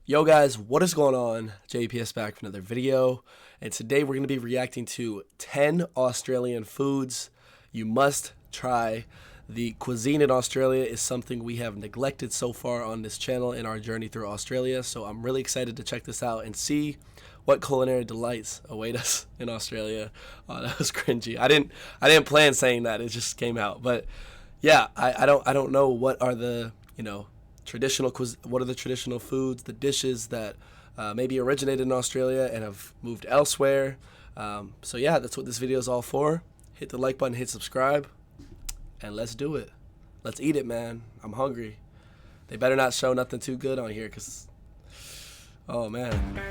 Yo guys, what is going on? JPS back for another video, and today we're going to be reacting to 10 Australian foods you must try. The cuisine in Australia is something we have neglected so far on this channel in our journey through Australia, so I'm really excited to check this out and see what culinary delights await us in Australia. Oh, that was cringy. I didn't plan saying that, it just came out. But yeah, I don't know what are the, what are the traditional foods, the dishes that maybe originated in Australia and have moved elsewhere. So yeah, that's what this video is all for. Hit the like button, hit subscribe, and let's do it. Let's eat it, man. I'm hungry. They better not show nothing too good on here, because, oh man.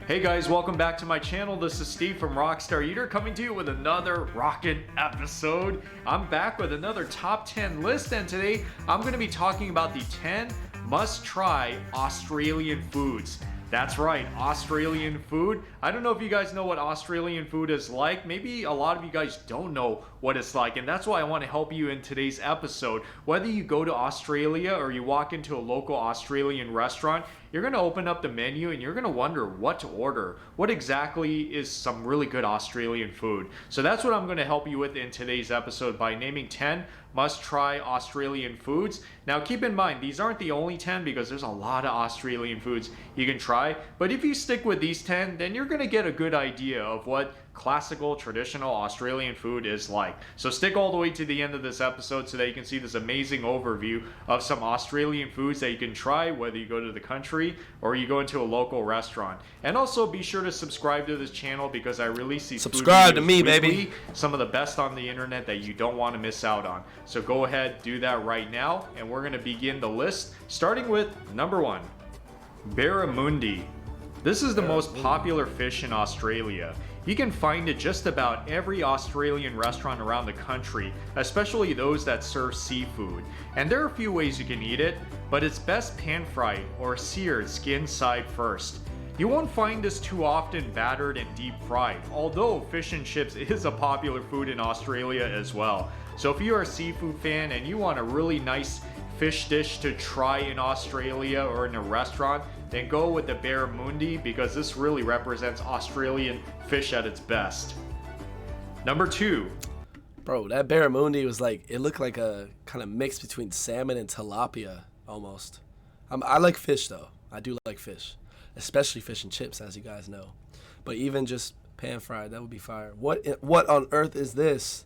Hey guys, welcome back to my channel. This is Steve from Rockstar Eater coming to you with another rockin' episode. I'm back with another top 10 list, and today I'm going to be talking about the 10 must-try Australian foods. That's right, Australian food. I don't know if you guys know what Australian food is like. Maybe a lot of you guys don't know what it's like, and that's why I want to help you in today's episode. Whether you go to Australia or you walk into a local Australian restaurant, you're going to open up the menu and you're going to wonder what to order. What exactly is some really good Australian food? So that's what I'm going to help you with in today's episode by naming 10 must-try Australian foods. Now keep in mind, these aren't the only 10 because there's a lot of Australian foods you can try. But if you stick with these 10, then you're going to get a good idea of what classical traditional Australian food is like. So stick all the way to the end of this episode so that you can see this amazing overview of some Australian foods that you can try whether you go to the country or you go into a local restaurant. And also be sure to subscribe to this channel because I release these subscribe food videos to me, weekly, baby. some of the best on the internet that you don't want to miss out on. So go ahead, do that right now, and we're going to begin the list starting with number 1, Barramundi. This is the most popular fish in Australia. You can find it just about every Australian restaurant around the country, especially those that serve seafood. And there are a few ways you can eat it, but it's best pan-fried or seared skin side first. You won't find this too often battered and deep fried, although fish and chips is a popular food in Australia as well. So if you are a seafood fan and you want a really nice fish dish to try in Australia or in a restaurant, then go with the Barramundi because this really represents Australian fish at its best. Number 2. Bro, that Barramundi was like, it looked like a kind of mix between salmon and tilapia almost. I like fish though. I do like fish, especially fish and chips, as you guys know. But even just pan fried, that would be fire. What on earth is this?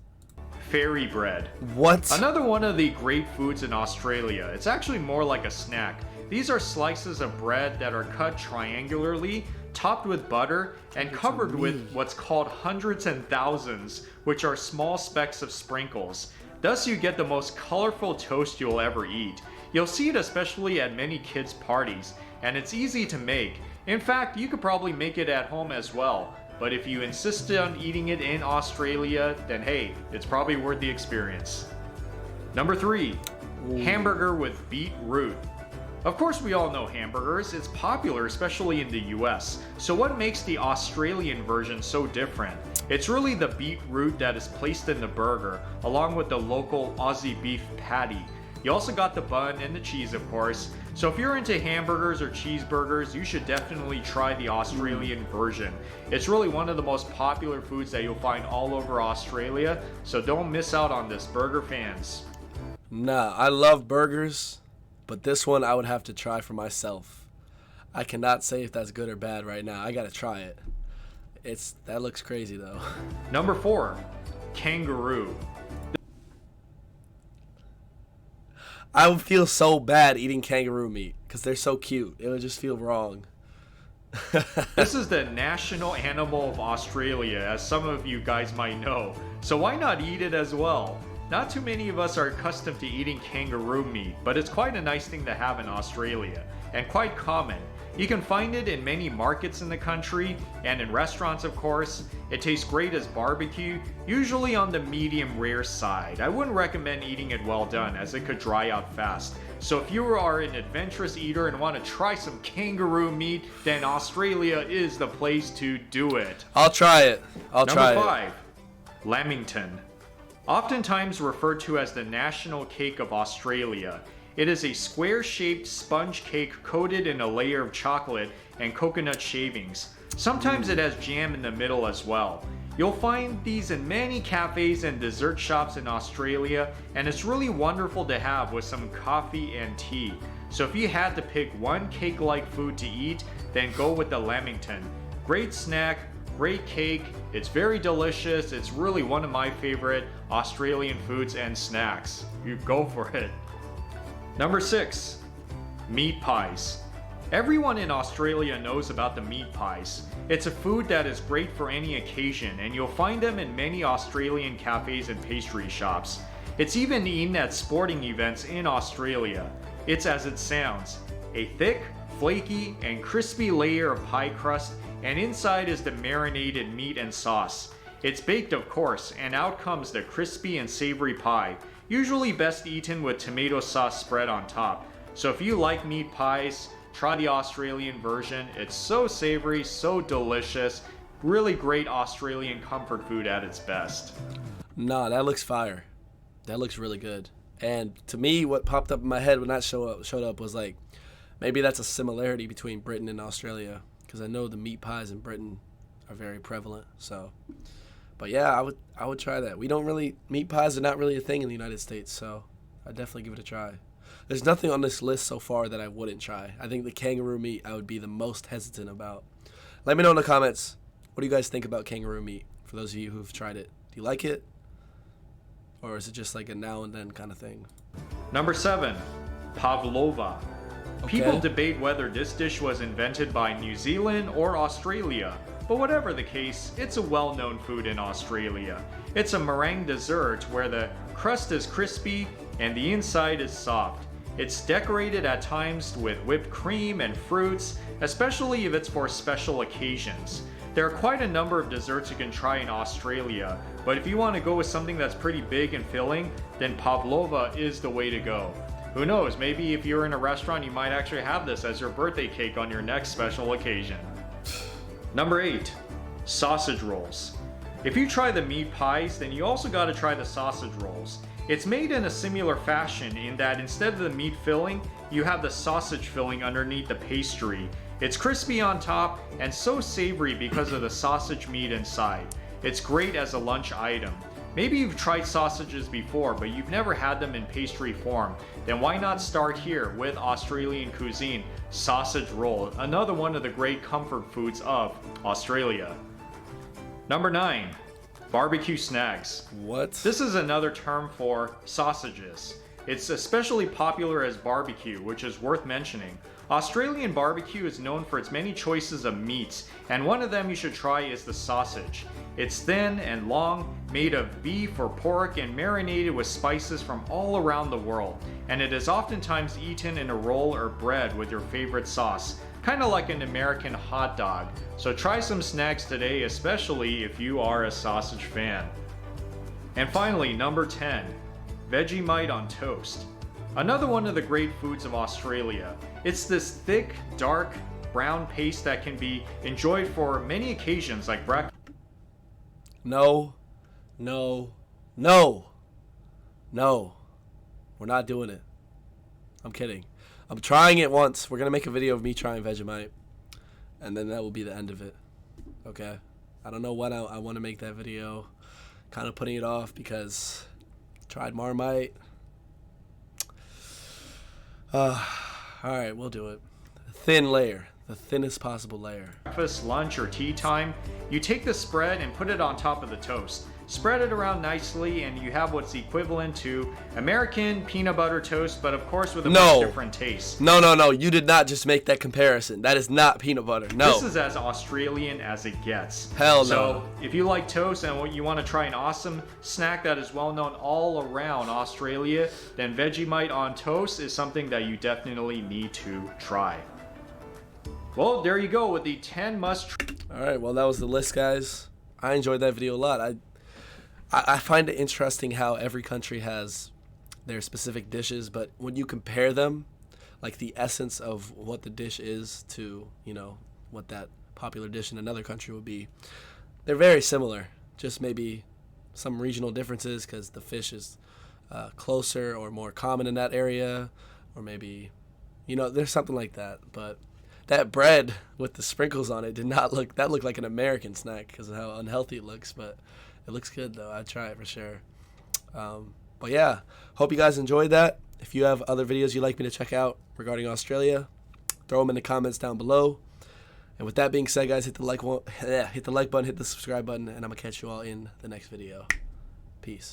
Fairy bread. What? Another one of the great foods in Australia. It's actually more like a snack. These are slices of bread that are cut triangularly, topped with butter, and covered with what's called hundreds and thousands, which are small specks of sprinkles. Thus you get the most colorful toast you'll ever eat. You'll see it especially at many kids' parties, and it's easy to make. In fact, you could probably make it at home as well. But if you insisted on eating it in Australia, then hey, it's probably worth the experience. Number 3, hamburger with beetroot. Of course we all know hamburgers, it's popular especially in the US. So what makes the Australian version so different? It's really the beetroot that is placed in the burger, along with the local Aussie beef patty. You also got the bun and the cheese, of course. So if you're into hamburgers or cheeseburgers, you should definitely try the Australian version. It's really one of the most popular foods that you'll find all over Australia, so don't miss out on this, burger fans. Nah, I love burgers, but this one I would have to try for myself. I cannot say if that's good or bad right now. I gotta try it. That looks crazy though. Number 4, kangaroo. I would feel so bad eating kangaroo meat because they're so cute. It would just feel wrong. This is the national animal of Australia, as some of you guys might know. So why not eat it as well? Not too many of us are accustomed to eating kangaroo meat, but it's quite a nice thing to have in Australia, and quite common. You can find it in many markets in the country, and in restaurants of course. It tastes great as barbecue, usually on the medium rare side. I wouldn't recommend eating it well done as it could dry out fast. So if you are an adventurous eater and want to try some kangaroo meat, then Australia is the place to do it. I'll try it. Number 5, Lamington. Oftentimes referred to as the national cake of Australia. It is a square-shaped sponge cake coated in a layer of chocolate and coconut shavings. Sometimes it has jam in the middle as well. You'll find these in many cafes and dessert shops in Australia, and it's really wonderful to have with some coffee and tea. So if you had to pick one cake-like food to eat, then go with the Lamington. Great snack, great cake, it's very delicious, it's really one of my favorite Australian foods and snacks. You go for it. Number 6, meat pies. Everyone in Australia knows about the meat pies. It's a food that is great for any occasion, and you'll find them in many Australian cafes and pastry shops. It's even eaten at sporting events in Australia. It's as it sounds, a thick, flaky, and crispy layer of pie crust, and inside is the marinated meat and sauce. It's baked, of course, and out comes the crispy and savory pie, usually best eaten with tomato sauce spread on top. So if you like meat pies, try the Australian version. It's so savory, so delicious, really great Australian comfort food at its best. Nah, that looks fire. That looks really good. And to me, what popped up in my head when that showed up was like, maybe that's a similarity between Britain and Australia, because I know the meat pies in Britain are very prevalent. So, but yeah, I would try that. Meat pies are not really a thing in the United States, so I'd definitely give it a try. There's nothing on this list so far that I wouldn't try. I think the kangaroo meat I would be the most hesitant about. Let me know in the comments, what do you guys think about kangaroo meat? For those of you who've tried it, do you like it? Or is it just like a now and then kind of thing? Number 7, Pavlova. Okay. People debate whether this dish was invented by New Zealand or Australia, but whatever the case, it's a well-known food in Australia. It's a meringue dessert where the crust is crispy and the inside is soft. It's decorated at times with whipped cream and fruits, especially if it's for special occasions. There are quite a number of desserts you can try in Australia, but if you want to go with something that's pretty big and filling, then Pavlova is the way to go. Who knows, maybe if you're in a restaurant, you might actually have this as your birthday cake on your next special occasion. Number 8, sausage rolls. If you try the meat pies, then you also got to try the sausage rolls. It's made in a similar fashion in that instead of the meat filling, you have the sausage filling underneath the pastry. It's crispy on top and so savory because of the sausage meat inside. It's great as a lunch item. Maybe you've tried sausages before, but you've never had them in pastry form. Then why not start here with Australian cuisine, sausage roll, another one of the great comfort foods of Australia. Number 9, BBQ Snacks. What? This is another term for sausages. It's especially popular as barbecue, which is worth mentioning. Australian barbecue is known for its many choices of meats, and one of them you should try is the sausage. It's thin and long, made of beef or pork and marinated with spices from all around the world, and it is oftentimes eaten in a roll or bread with your favorite sauce, kind of like an American hot dog. So try some snacks today, especially if you are a sausage fan. And finally, number 10, Vegemite on toast. Another one of the great foods of Australia. It's this thick, dark, brown paste that can be enjoyed for many occasions like breakfast. No. We're not doing it. I'm kidding. I'm trying it once. We're going to make a video of me trying Vegemite, and then that will be the end of it. Okay? I don't know when I want to make that video. Kind of putting it off because I tried Marmite. Alright, we'll do it. Thin layer. The thinnest possible layer. Breakfast, lunch, or tea time, you take the spread and put it on top of the toast. Spread it around nicely and you have what's equivalent to American peanut butter toast, but of course with a much different taste. No. You did not just make that comparison. That is not peanut butter. No. This is as Australian as it gets. Hell no. So if you like toast and you want to try an awesome snack that is well known all around Australia, then Vegemite on toast is something that you definitely need to try. Well, there you go with the 10 must. Alright, well that was the list, guys. I enjoyed that video a lot. I find it interesting how every country has their specific dishes, but when you compare them, like the essence of what the dish is to, you know, what that popular dish in another country would be, they're very similar. Just maybe some regional differences because the fish is closer or more common in that area, or maybe, you know, there's something like that. But that bread with the sprinkles on it that looked like an American snack because of how unhealthy it looks, but it looks good though. I'd try it for sure. But yeah, hope you guys enjoyed that. If you have other videos you'd like me to check out regarding Australia, throw them in the comments down below. And with that being said, guys, hit the like button, hit the subscribe button, and I'm going to catch you all in the next video. Peace.